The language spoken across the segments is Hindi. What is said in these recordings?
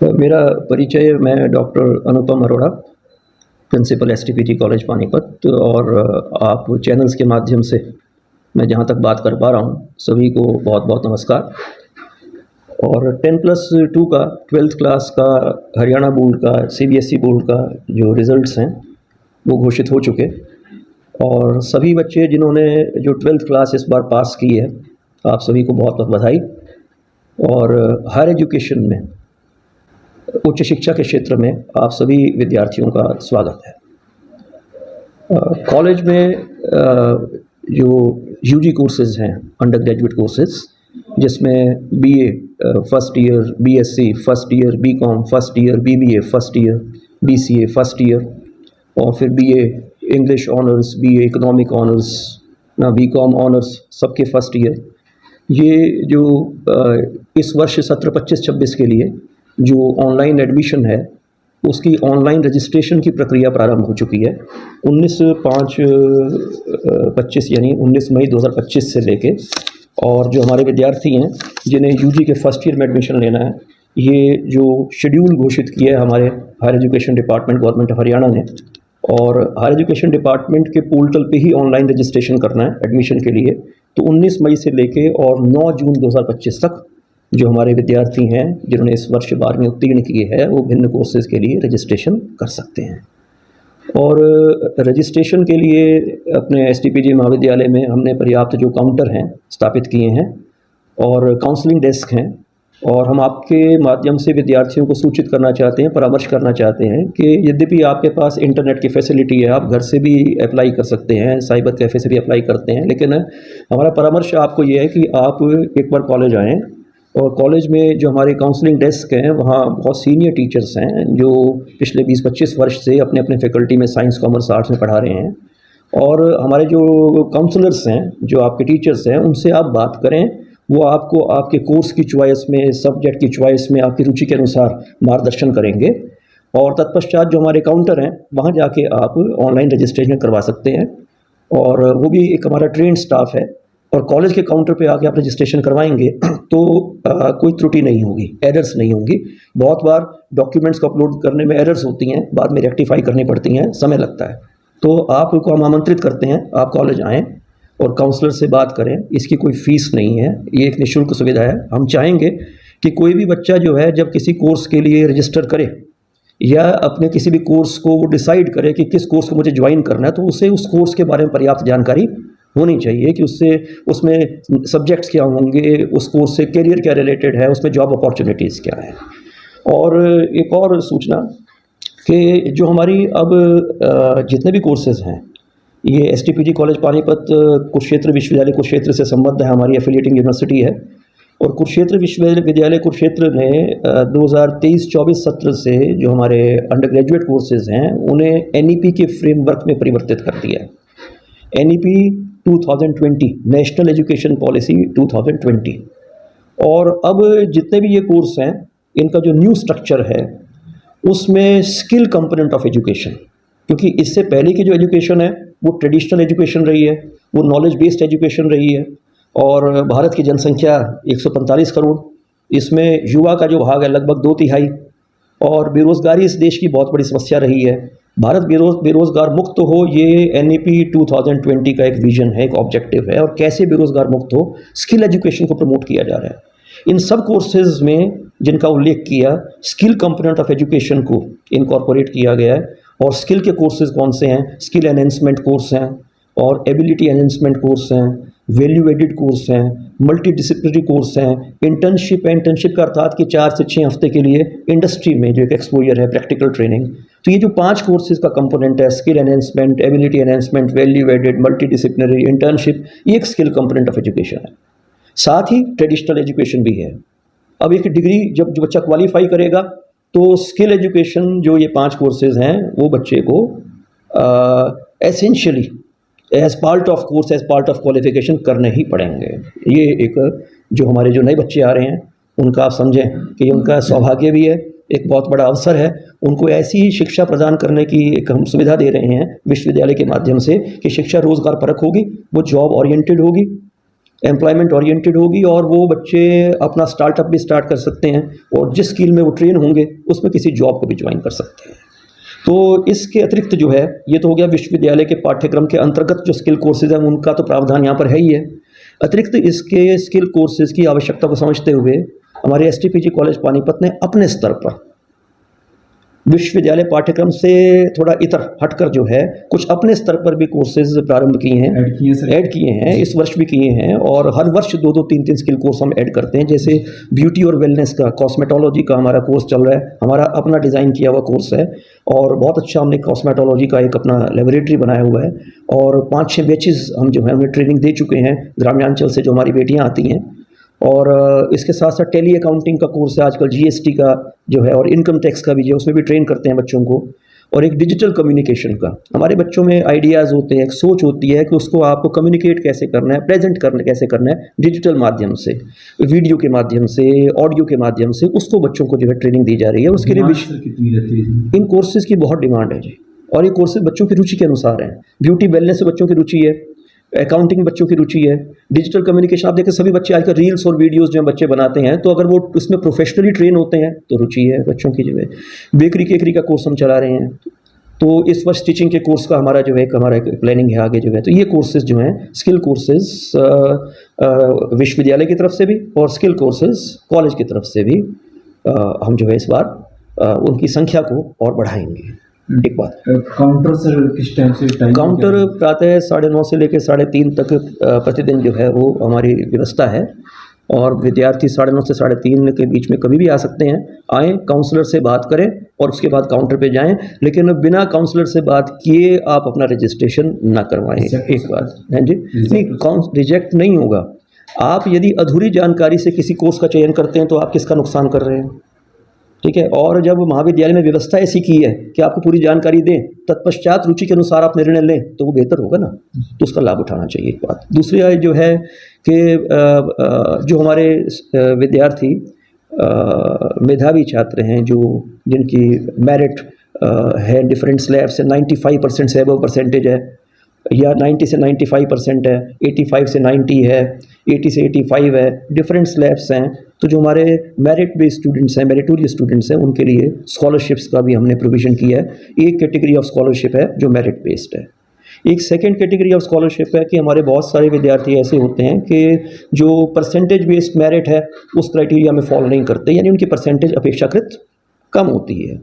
मेरा परिचय, मैं डॉक्टर अनुपम अरोड़ा, प्रिंसिपल एसटीपीजी कॉलेज पानीपत। और आप चैनल्स के माध्यम से मैं जहाँ तक बात कर पा रहा हूँ, सभी को बहुत बहुत नमस्कार। और 10+2 का 12th क्लास का हरियाणा बोर्ड का सीबीएसई बोर्ड का जो रिज़ल्ट्स हैं वो घोषित हो चुके, और सभी बच्चे जिन्होंने जो 12th क्लास इस बार पास की है, आप सभी को बहुत बहुत बधाई। और हायर एजुकेशन में, उच्च शिक्षा के क्षेत्र में आप सभी विद्यार्थियों का स्वागत है। कॉलेज में जो यूजी कोर्सेज़ हैं, अंडर ग्रेजुएट कोर्सेज़, जिसमें BA first year, BSc first year, BCom first year, BBA first year, BCA first year, और फिर BA English honours, BA economic honours, ना बीकॉम ऑनर्स, सबके फर्स्ट ईयर। ये जो इस वर्ष सत्र 25-26 के लिए जो ऑनलाइन एडमिशन है, उसकी ऑनलाइन रजिस्ट्रेशन की प्रक्रिया प्रारंभ हो चुकी है। 19/5/25 यानी 19 मई 2025 से लेके, और जो हमारे विद्यार्थी हैं जिन्हें यूजी के फर्स्ट ईयर में एडमिशन लेना है, ये जो शेड्यूल घोषित किया है हमारे higher education department, government of Haryana ने, और हायर एजुकेशन डिपार्टमेंट के पोर्टल पे ही ऑनलाइन रजिस्ट्रेशन करना है एडमिशन के लिए। तो 19 मई से लेके और 9 जून 2025 तक जो हमारे विद्यार्थी हैं जिन्होंने इस वर्ष 12वीं उत्तीर्ण किए हैं, वो भिन्न कोर्सेज़ के लिए रजिस्ट्रेशन कर सकते हैं। और रजिस्ट्रेशन के लिए अपने एसटीपीजी महाविद्यालय में हमने पर्याप्त जो काउंटर हैं स्थापित किए हैं, और काउंसलिंग डेस्क हैं। और हम आपके माध्यम से विद्यार्थियों को सूचित करना चाहते हैं, परामर्श करना चाहते हैं कि यद्यपि आपके पास इंटरनेट की फैसिलिटी है, आप घर से भी अप्लाई कर सकते हैं, साइबर कैफ़े से भी अप्लाई करते हैं, लेकिन हमारा परामर्श आपको ये है कि आप एक बार कॉलेज आएँ। और कॉलेज में जो हमारे काउंसलिंग डेस्क हैं, वहाँ बहुत सीनियर टीचर्स हैं जो पिछले 20-25 वर्ष से अपने अपने फैकल्टी में साइंस, कॉमर्स, आर्ट्स में पढ़ा रहे हैं। और हमारे जो काउंसलर्स हैं, जो आपके टीचर्स हैं, उनसे आप बात करें। वो आपको आपके कोर्स की चॉइस में, सब्जेक्ट की चॉइस में आपकी रुचि के अनुसार मार्गदर्शन करेंगे। और तत्पश्चात जो हमारे काउंटर हैं, वहाँ जाके आप ऑनलाइन रजिस्ट्रेशन करवा सकते हैं, और वो भी एक हमारा ट्रेंड स्टाफ है। और कॉलेज के काउंटर पे आके आप रजिस्ट्रेशन करवाएंगे तो कोई त्रुटि नहीं होगी, एरर्स नहीं होंगी। बहुत बार डॉक्यूमेंट्स को अपलोड करने में एरर्स होती हैं, बाद में रेक्टिफाई करनी पड़ती हैं, समय लगता है। तो आपको हम आमंत्रित करते हैं, आप कॉलेज आएँ और काउंसलर से बात करें। इसकी कोई फ़ीस नहीं है, ये एक निःशुल्क सुविधा है। हम चाहेंगे कि कोई भी बच्चा जो है, जब किसी कोर्स के लिए रजिस्टर करे या अपने किसी भी कोर्स को वो डिसाइड करे कि किस कोर्स को मुझे ज्वाइन करना है, तो उसे उस कोर्स के बारे में पर्याप्त जानकारी होनी चाहिए कि उससे उसमें सब्जेक्ट्स क्या होंगे, उस कोर्स से करियर क्या रिलेटेड है, उसमें जॉब अपॉर्चुनिटीज़ क्या है। और एक और सूचना कि जो हमारी अब जितने भी कोर्सेज़ हैं, ये एसटीपीजी कॉलेज पानीपत कुरुक्षेत्र विश्वविद्यालय कुरुक्षेत्र से संबद्ध है, हमारी एफिलिएटिंग यूनिवर्सिटी है। और कुरुक्षेत्र विश्वविद्यालय कुरुक्षेत्र ने 2023-24 सत्र से जो हमारे अंडर ग्रेजुएट कोर्सेज़ हैं, उन्हें एनईपी के फ्रेमवर्क में परिवर्तित कर दिया है। NEP 2020, national education policy 2020। और अब जितने भी ये कोर्स हैं, इनका जो न्यू स्ट्रक्चर है, उसमें स्किल कंपोनेंट ऑफ एजुकेशन, क्योंकि इससे पहले की जो एजुकेशन है वो ट्रेडिशनल एजुकेशन रही है, वो नॉलेज बेस्ड एजुकेशन रही है। और भारत की जनसंख्या 145 करोड़, इसमें युवा का जो भाग है लगभग 2/3, और बेरोज़गारी इस देश की बहुत बड़ी समस्या रही है। भारत बेरोज़गार मुक्त हो, ये एनईपी 2020 का एक विजन है, एक ऑब्जेक्टिव है। और कैसे बेरोज़गार मुक्त हो, स्किल एजुकेशन को प्रमोट किया जा रहा है। इन सब कोर्सेज़ में जिनका उल्लेख किया, स्किल कंपोनेंट ऑफ एजुकेशन को इनकॉर्पोरेट किया गया है। और स्किल के कोर्सेज़ कौन से हैं? स्किल एनहेंसमेंट कोर्स हैं, और एबिलिटी एनहेंसमेंट कोर्स हैं, वैल्यू एडिड कोर्स हैं, मल्टी डिसिप्लिनरी कोर्स हैं, इंटर्नशिप है। इंटर्नशिप का अर्थात कि 4 से 6 हफ्ते के लिए इंडस्ट्री में जो एक एक्सपोजर है, प्रैक्टिकल ट्रेनिंग। तो ये जो 5 कोर्सेज़ का कंपोनेंट है, skill enhancement, ability enhancement, value added, multi disciplinary, internship, ये एक स्किल कंपोनेंट ऑफ एजुकेशन है। साथ ही ट्रेडिशनल एजुकेशन भी है। अब एक डिग्री जब जो बच्चा क्वालिफाई करेगा, तो स्किल एजुकेशन जो ये 5 कोर्सेज़ हैं, वो बच्चे को essentially as part of course, as part of qualification करने ही पड़ेंगे। ये एक जो हमारे जो नए बच्चे आ रहे हैं, उनका आप समझें कि उनका सौभाग्य भी है, एक बहुत बड़ा अवसर है। उनको ऐसी ही शिक्षा प्रदान करने की एक हम सुविधा दे रहे हैं विश्वविद्यालय के माध्यम से कि शिक्षा रोज़गार परक होगी, वो जॉब ओरिएंटेड होगी, एम्प्लॉयमेंट ओरिएंटेड होगी और वो बच्चे अपना स्टार्टअप भी स्टार्ट कर सकते हैं और जिस स्किल में वो ट्रेन होंगे उसमें किसी जॉब को भी ज्वाइन कर सकते हैं। तो इसके अतिरिक्त जो है, ये तो हो गया विश्वविद्यालय के पाठ्यक्रम के अंतर्गत जो स्किल कोर्सेज हैं उनका तो प्रावधान यहाँ पर है ही है। अतिरिक्त इसके स्किल कोर्सेज की आवश्यकता को समझते हुए हमारे STPG कॉलेज पानीपत ने अपने स्तर पर विश्वविद्यालय पाठ्यक्रम से थोड़ा इतर हटकर जो है कुछ अपने स्तर पर भी कोर्सेज प्रारंभ किए हैं, ऐड किए हैं, इस वर्ष भी किए हैं। और हर वर्ष 2-2, 3-3 स्किल कोर्स हम ऐड करते हैं। जैसे ब्यूटी और वेलनेस का, कॉस्मेटोलॉजी का हमारा कोर्स चल रहा है, हमारा अपना डिज़ाइन किया हुआ कोर्स है और बहुत अच्छा हमने कॉस्मेटोलॉजी का एक अपना लेबोरेटरी बनाया हुआ है और 5-6 बैचेस हम जो है उन्हें ट्रेनिंग दे चुके हैं ग्रामीणांचल से जो हमारी बेटियाँ आती हैं। और इसके साथ साथ टेली अकाउंटिंग का कोर्स है आजकल, GST का जो है और इनकम टैक्स का भी जो है उसमें भी ट्रेन करते हैं बच्चों को। और एक डिजिटल कम्युनिकेशन का, हमारे बच्चों में आइडियाज़ होते हैं, एक सोच होती है कि उसको आपको कम्युनिकेट कैसे करना है, प्रेजेंट करना कैसे करना है डिजिटल माध्यम से, वीडियो के माध्यम से, ऑडियो के माध्यम से, उसको बच्चों को जो है ट्रेनिंग दी जा रही है। उसके लिए इन कोर्सेज़ की बहुत डिमांड है जी, और ये कोर्सेज बच्चों की रुचि के अनुसार हैं। ब्यूटी वेलनेस से बच्चों की रुचि है, अकाउंटिंग बच्चों की रुचि है, डिजिटल कम्युनिकेशन आप देखें सभी बच्चे आजकल रील्स और वीडियोस जो बच्चे बनाते हैं, तो अगर वो उसमें प्रोफेशनली ट्रेन होते हैं तो रुचि है बच्चों की जो है। बेकरी केकरी का कोर्स हम चला रहे हैं, तो इस वर्ष स्टिचिंग के कोर्स का हमारा जो है हमारा प्लानिंग है आगे जो है। तो ये कोर्सेज जो हैं स्किल कोर्सेज विश्वविद्यालय की तरफ से भी और स्किल कोर्सेज कॉलेज की तरफ से भी हम जो है इस बार उनकी संख्या को और बढ़ाएंगे। एक बात, काउंटर सर किस टाइम से काउंटर प्रातः 9:30 से लेकर 3:30 तक प्रतिदिन जो है वो हमारी व्यवस्था है और विद्यार्थी 9:30 से 3:30 के बीच में कभी भी आ सकते हैं। आएँ, काउंसलर से बात करें और उसके बाद काउंटर पे जाएं, लेकिन बिना काउंसलर से बात किए आप अपना रजिस्ट्रेशन ना करवाएं। एक बात है जी, नहीं रिजेक्ट नहीं होगा। आप यदि अधूरी जानकारी से किसी कोर्स का चयन करते हैं तो आप किसका नुकसान कर रहे हैं, ठीक है। और जब महाविद्यालय में व्यवस्था ऐसी की है कि आपको पूरी जानकारी दें, तत्पश्चात रुचि के अनुसार आप निर्णय लें, तो वो बेहतर होगा ना, तो उसका लाभ उठाना चाहिए। एक बात। दूसरी जो है कि जो हमारे विद्यार्थी मेधावी छात्र हैं, जो जिनकी मेरिट है डिफरेंट स्लैब से 95% से अबव परसेंटेज है, या 90 से 95% है, 85 से 90 है, 80 से 85 है, डिफरेंट स्लैब्स हैं। तो जो हमारे मेरिट बेस्ड स्टूडेंट्स हैं, मेरिटोरियस स्टूडेंट्स हैं, उनके लिए स्कॉलरशिप्स का भी हमने प्रोविज़न किया है। एक कैटेगरी ऑफ स्कॉलरशिप है जो मेरिट बेस्ड है। एक सेकंड कैटेगरी ऑफ स्कॉलरशिप है कि हमारे बहुत सारे विद्यार्थी ऐसे होते हैं कि जो परसेंटेज बेस्ड मेरिट है उस क्राइटेरिया में फॉलो नहीं करते, यानी उनकी परसेंटेज अपेक्षाकृत कम होती है।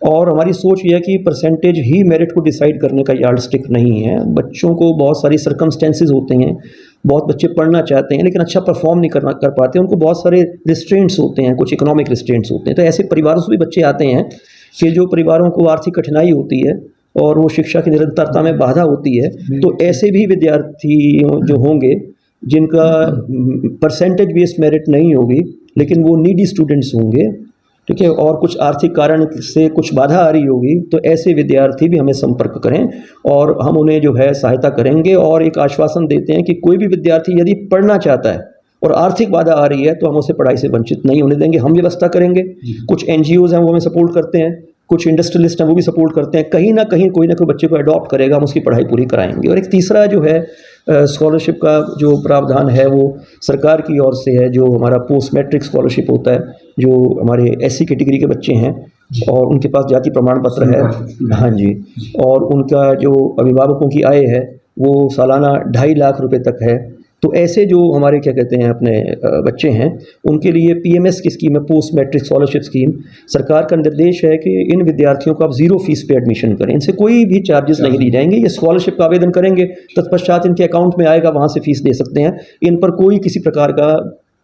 और हमारी सोच ये है कि परसेंटेज ही मेरिट को डिसाइड करने का यार्डस्टिक नहीं है। बच्चों को बहुत सारी सर्कमस्टेंसेस होते हैं, बहुत बच्चे पढ़ना चाहते हैं लेकिन अच्छा परफॉर्म नहीं कर पाते, उनको बहुत सारे रिस्ट्रेंट्स होते हैं, कुछ इकोनॉमिक रिस्ट्रेंट्स होते हैं। तो ऐसे परिवारों से भी बच्चे आते हैं कि जो परिवारों को आर्थिक कठिनाई होती है और वो शिक्षा की निरंतरता में बाधा होती है, तो ऐसे भी विद्यार्थी जो होंगे जिनका परसेंटेज बेस्ड मेरिट नहीं होगी लेकिन वो नीडी स्टूडेंट्स होंगे, ठीक है, और कुछ आर्थिक कारण से कुछ बाधा आ रही होगी, तो ऐसे विद्यार्थी भी हमें संपर्क करें और हम उन्हें जो है सहायता करेंगे। और एक आश्वासन देते हैं कि कोई भी विद्यार्थी यदि पढ़ना चाहता है और आर्थिक बाधा आ रही है तो हम उसे पढ़ाई से वंचित नहीं होने देंगे, हम व्यवस्था करेंगे। कुछ NGOs हैं वो हमें सपोर्ट करते हैं, कुछ इंडस्ट्रियलिस्ट हैं वो भी सपोर्ट करते हैं, कहीं ना कहीं कोई ना कोई बच्चे को अडॉप्ट करेगा, हम उसकी पढ़ाई पूरी कराएंगे। और एक तीसरा जो है स्कॉलरशिप का जो प्रावधान है वो सरकार की ओर से है, जो हमारा पोस्ट मैट्रिक स्कॉलरशिप होता है, जो हमारे SC कैटेगरी के बच्चे हैं और उनके पास जाति प्रमाण पत्र है, हाँ जी, और उनका जो अभिभावकों की आय है वो सालाना 2.5 लाख रुपए तक है। तो ऐसे जो हमारे क्या कहते हैं अपने बच्चे हैं उनके लिए PMS की स्कीम है, पोस्ट मैट्रिक स्कॉलरशिप स्कीम। सरकार का निर्देश है कि इन विद्यार्थियों को आप 0 फीस पे एडमिशन करें, इनसे कोई भी चार्जेस नहीं लिए जाएंगे। ये स्कॉलरशिप का आवेदन करेंगे, तत्पश्चात इनके अकाउंट में आएगा, वहाँ से फीस दे सकते हैं। इन पर कोई किसी प्रकार का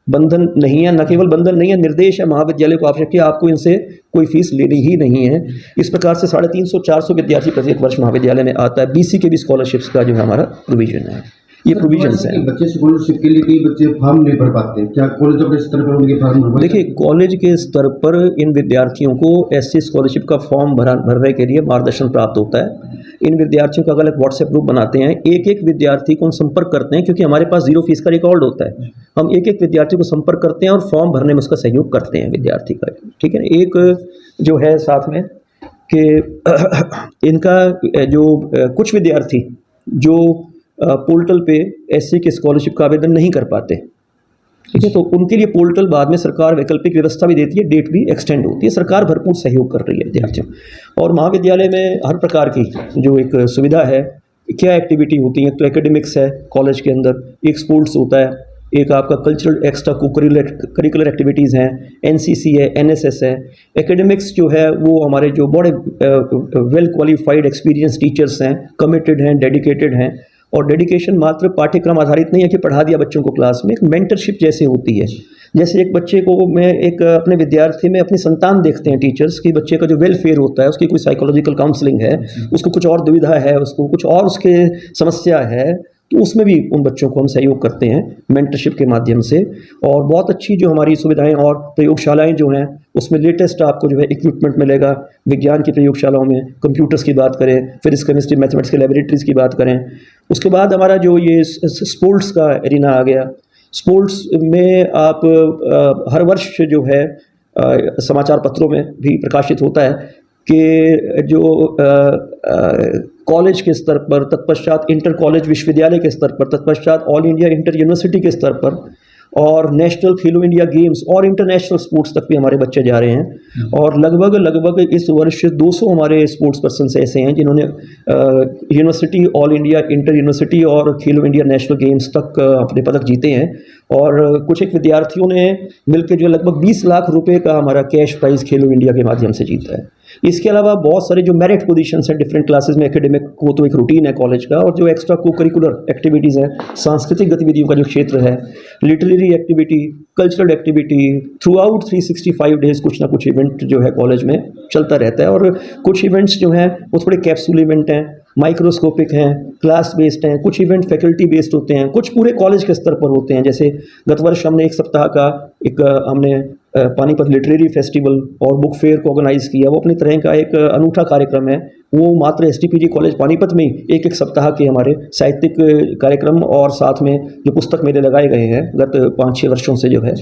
बंधन नहीं है, न केवल बंधन नहीं है, निर्देश है महाविद्यालय को आवश्यक कि आपको इनसे कोई फीस लेनी ही नहीं है। इस प्रकार से 350-400 विद्यार्थी प्रत्येक वर्ष महाविद्यालय में आता है। BC के भी स्कॉलरशिप्स का जो है हमारा प्रोविजन है, ये प्रोविजंस हैं। बच्चे स्कॉलरशिप के लिए कई बच्चे फॉर्म नहीं भर पाते, क्या कॉलेज के स्तर पर उनके फॉर्म भर? देखिए, कॉलेज के स्तर पर इन विद्यार्थियों को SC स्कॉलरशिप का फॉर्म भरने के लिए मार्गदर्शन प्राप्त होता है। इन विद्यार्थियों का अलग व्हाट्सएप ग्रुप बनाते हैं, एक एक विद्यार्थी को हम संपर्क करते हैं, क्योंकि हमारे पास 0 फीस का रिकॉर्ड होता है। हम एक एक विद्यार्थी को संपर्क करते हैं और फॉर्म भरने में उसका सहयोग करते हैं विद्यार्थी का, ठीक है। एक जो है साथ में कि इनका जो कुछ विद्यार्थी जो पोर्टल पे एससी के स्कॉलरशिप का आवेदन नहीं कर पाते, ठीक है, तो उनके लिए पोर्टल बाद में सरकार वैकल्पिक व्यवस्था भी देती है, डेट भी एक्सटेंड होती है। सरकार भरपूर सहयोग कर रही है विद्यार्थियों। और महाविद्यालय में हर प्रकार की जो एक सुविधा है, क्या एक्टिविटी होती है, तो एकेडमिक्स है कॉलेज के अंदर, एक स्पोर्ट्स होता है, एक आपका कल्चरल एक्स्ट्रा करिकुलर एक्टिविटीज़ हैं, एनसीसी है, एनएसएस है। एकेडमिक्स जो है वो हमारे जो बड़े वेल क्वालिफाइड एक्सपीरियंस टीचर्स हैं, कमिटेड हैं, डेडिकेटेड हैं। और डेडिकेशन मात्र पाठ्यक्रम आधारित नहीं है कि पढ़ा दिया बच्चों को क्लास में, एक मेंटरशिप जैसे होती है। जैसे एक बच्चे को मैं एक अपने विद्यार्थी में अपनी संतान देखते हैं टीचर्स कि बच्चे का जो वेलफेयर होता है, उसकी कोई साइकोलॉजिकल काउंसलिंग है, उसको कुछ और दुविधा है, उसको कुछ और उसके समस्या है, तो उसमें भी उन बच्चों को हम सहयोग करते हैं मेंटरशिप के माध्यम से। और बहुत अच्छी जो हमारी सुविधाएं और प्रयोगशालाएं जो हैं, उसमें लेटेस्ट आपको जो है इक्विपमेंट मिलेगा। विज्ञान की प्रयोगशालाओं में कंप्यूटर्स की बात करें, फिजिक्स केमिस्ट्री मैथमेटिक्स की लेबोरेटरीज़ की बात करें। उसके बाद हमारा जो ये स्पोर्ट्स का एरिना आ गया, स्पोर्ट्स में आप हर वर्ष जो है समाचार पत्रों में भी प्रकाशित होता है कि जो कॉलेज के स्तर पर, तत्पश्चात इंटर कॉलेज विश्वविद्यालय के स्तर पर, तत्पश्चात ऑल इंडिया इंटर यूनिवर्सिटी के स्तर पर, और नेशनल खेलो इंडिया गेम्स और इंटरनेशनल स्पोर्ट्स तक भी हमारे बच्चे जा रहे हैं। और लगभग इस वर्ष 200 हमारे स्पोर्ट्स पर्सन ऐसे हैं जिन्होंने university, all India inter university और खेलो इंडिया नेशनल गेम्स तक अपने पदक जीते हैं। और कुछ एक विद्यार्थियों ने मिलकर जो लगभग 20 लाख रुपए का हमारा कैश प्राइज़ खेलो इंडिया के माध्यम से जीता है। इसके अलावा बहुत सारे जो मेरिट पोजीशंस हैं डिफरेंट क्लासेस में, एकेडमिक को तो एक रूटीन है कॉलेज का, और जो एक्स्ट्रा को करिकुलर एक्टिविटीज़ हैं, सांस्कृतिक गतिविधियों का जो क्षेत्र है, literary activity, cultural activity, through out 365 days कुछ ना कुछ इवेंट जो है कॉलेज में चलता रहता है। और कुछ इवेंट्स जो हैं वो थोड़े कैप्सूल इवेंट हैं, माइक्रोस्कोपिक हैं, क्लास बेस्ड हैं, कुछ इवेंट फैकल्टी बेस्ड होते हैं, कुछ पूरे कॉलेज के स्तर पर होते हैं। जैसे गत वर्ष हमने 1 सप्ताह का हमने पानीपत लिटरेरी फेस्टिवल और बुक फेयर को ऑर्गेनाइज़ किया। वो अपनी तरह का एक अनूठा कार्यक्रम है। वो मात्र एसटीपीजी कॉलेज पानीपत में ही एक सप्ताह के हमारे साहित्यिक कार्यक्रम और साथ में जो पुस्तक मेले लगाए गए हैं गत 5-6 वर्षों से जो है।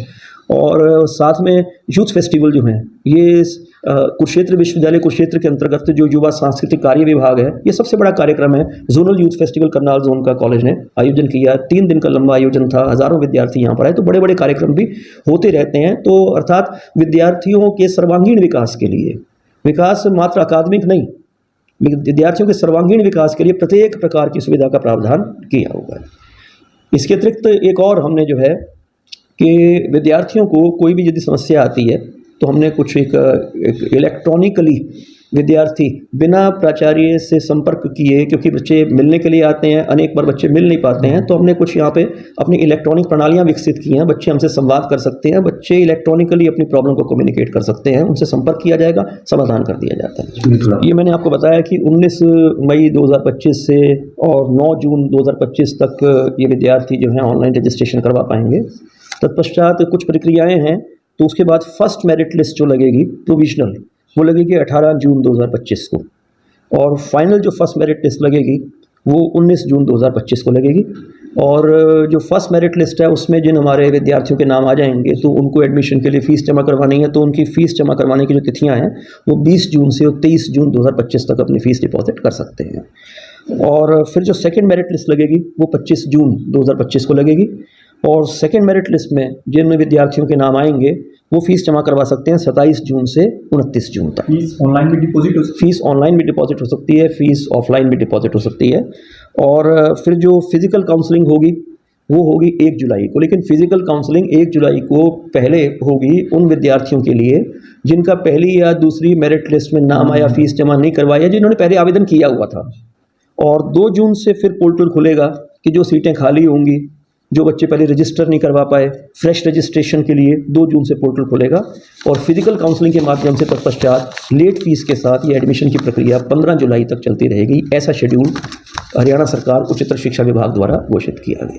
और साथ में यूथ फेस्टिवल जो हैं, ये कुरुक्षेत्र विश्वविद्यालय कुरुक्षेत्र के अंतर्गत जो युवा सांस्कृतिक कार्य विभाग है, ये सबसे बड़ा कार्यक्रम है। Zonal youth festival Karnal zone का कॉलेज ने आयोजन किया, 3 दिन का लंबा आयोजन था, हज़ारों विद्यार्थी यहाँ पर आए। तो बड़े बड़े कार्यक्रम भी होते रहते हैं। तो अर्थात विद्यार्थियों के सर्वांगीण विकास के लिए, विकास मात्र अकादमिक नहीं, विद्यार्थियों के सर्वांगीण विकास के लिए प्रत्येक प्रकार की सुविधा का प्रावधान किया हुआ है। इसके अतिरिक्त एक और हमने जो है कि विद्यार्थियों को कोई भी यदि समस्या आती है तो हमने कुछ एक इलेक्ट्रॉनिकली विद्यार्थी बिना प्राचार्य से संपर्क किए, क्योंकि बच्चे मिलने के लिए आते हैं, अनेक बार बच्चे मिल नहीं पाते हैं, तो हमने कुछ यहाँ पे अपनी इलेक्ट्रॉनिक प्रणालियाँ विकसित की हैं। बच्चे हमसे संवाद कर सकते हैं, बच्चे इलेक्ट्रॉनिकली अपनी प्रॉब्लम को कम्युनिकेट कर सकते हैं, उनसे संपर्क किया जाएगा, समाधान कर दिया जाता है। ये मैंने आपको बताया कि 19 मई 2025 से और 9 जून 2025 तक ये विद्यार्थी जो हैं ऑनलाइन रजिस्ट्रेशन करवा पाएंगे। तत्पश्चात कुछ प्रक्रियाएँ हैं, तो उसके बाद फर्स्ट मेरिट लिस्ट जो लगेगी प्रोविजनल, वो लगेगी 18 जून 2025 को, और फाइनल जो फर्स्ट मेरिट लिस्ट लगेगी वो 19 जून 2025 को लगेगी। और जो फर्स्ट मेरिट लिस्ट है उसमें जिन हमारे विद्यार्थियों के नाम आ जाएंगे तो उनको एडमिशन के लिए फ़ीस जमा करवानी है, तो उनकी फ़ीस जमा करवाने की जो तिथियां हैं वो 20 जून से 23 जून 2025 तक अपनी फ़ीस डिपॉजिट कर सकते हैं। और फिर जो सेकेंड मेरिट लिस्ट लगेगी वो 25 जून 2025 को लगेगी। और सेकेंड मेरिट लिस्ट में जिन विद्यार्थियों के नाम आएंगे वो फीस जमा करवा सकते हैं 27 जून से 29 जून तक। फीस ऑनलाइन भी डिपॉजिट हो सकती है? फीस ऑनलाइन भी डिपॉजिट हो सकती है, फीस ऑफलाइन भी डिपॉजिट हो सकती है। और फिर जो फिज़िकल काउंसलिंग होगी वो होगी 1 जुलाई को, लेकिन फिज़िकल काउंसलिंग 1 जुलाई को पहले होगी उन विद्यार्थियों के लिए जिनका पहली या दूसरी मेरिट लिस्ट में नाम आया, फीस जमा नहीं करवाया, जिन्होंने पहले आवेदन किया हुआ था। और 2 जून से फिर पोर्टल खुलेगा कि जो सीटें खाली होंगी, जो बच्चे पहले रजिस्टर नहीं करवा पाए, फ्रेश रजिस्ट्रेशन के लिए 2 जून से पोर्टल खुलेगा। और फिजिकल काउंसलिंग के माध्यम से तत्पश्चात लेट फीस के साथ ये एडमिशन की प्रक्रिया 15 जुलाई तक चलती रहेगी। ऐसा शेड्यूल हरियाणा सरकार उच्चतर शिक्षा विभाग द्वारा घोषित किया गया।